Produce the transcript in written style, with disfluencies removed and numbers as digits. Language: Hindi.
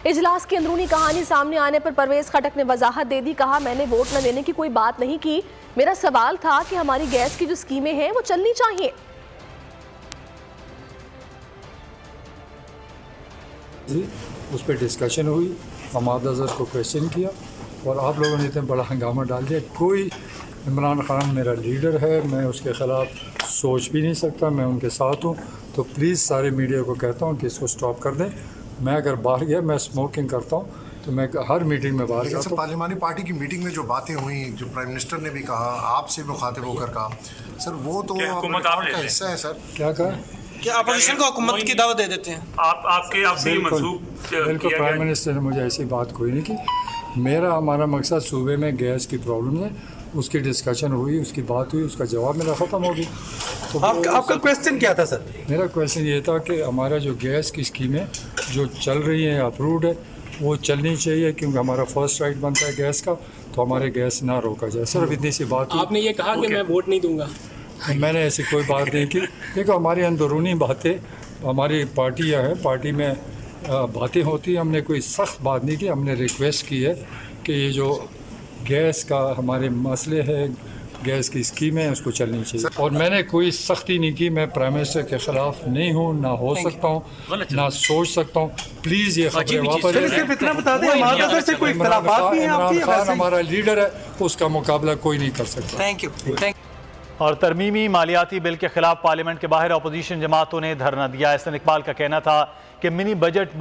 इजलास की अंदरूनी कहानी सामने आने पर परवेज खटक ने वजाहत दे दी। कहा, मैंने वोट न देने की कोई बात नहीं की, मेरा सवाल था कि हमारी गैस की जो स्कीमें हैं वो चलनी चाहिए। उस पर डिस्कशन हुई, हमाद अजहर को क्वेश्चन किया और आप लोगों ने इतना बड़ा हंगामा डाल दिया। कोई इमरान खान मेरा लीडर है, मैं उसके ख़िलाफ़ सोच भी नहीं सकता, मैं उनके साथ हूँ। तो प्लीज़ सारे मीडिया को कहता हूँ कि इसको स्टॉप कर दें। मैं अगर बाहर गया, मैं स्मोकिंग करता हूँ तो मैं हर मीटिंग में बाहर जाता हूँ। पार्लिमानी पार्टी की मीटिंग में जो बातें हुई, जो प्राइम मिनिस्टर ने भी कहा, आपसे मुखातिब होकर कहा, सर वो तो हुकूमत का हिस्सा है। सर क्या कहा, क्या अपोजिशन को हुकूमत की दावत दे देते हैं आपसे बिल्कुल प्राइम मिनिस्टर ने मुझे ऐसी बात कोई नहीं की। मेरा हमारा मकसद सूबे में गैस की प्रॉब्लम है, उसकी डिस्कशन हुई, उसकी बात हुई, उसका जवाब मेरा ख़त्म हो गया। तो आपका क्वेश्चन क्या था सर? मेरा क्वेश्चन ये था कि हमारा जो गैस की स्कीमें जो चल रही हैं, अप्रूव्ड है, वो चलनी चाहिए क्योंकि हमारा फर्स्ट राइट बनता है गैस का, तो हमारे गैस ना रोका जाए। सिर्फ इतनी सी बात। आपने ये कहा कि मैं वोट नहीं दूंगा। मैंने ऐसी कोई बात नहीं की। देखो, हमारी अंदरूनी बातें, हमारी पार्टियाँ हैं, पार्टी में बातें होती हैं। हमने कोई सख्त बात नहीं की, हमने रिक्वेस्ट की है कि ये जो गैस का हमारे मसले हैं, गैस की स्कीमें हैं, उसको चलनी चाहिए। और मैंने कोई सख्ती नहीं की। मैं प्राइम मिनिस्टर के ख़िलाफ़ नहीं हूँ, ना हो सकता हूँ, ना सोच सकता हूँ। प्लीज़ ये खबरें वापस इमरान खान हमारा लीडर है, उसका मुकाबला कोई नहीं कर सकता। Thank you. और तरमीमी मालियाती बिल के खिलाफ पार्लियामेंट के बाहर अपोजिशन जमातों ने धरना दिया। एहसन इकबाल का कहना था कि मिनी बजट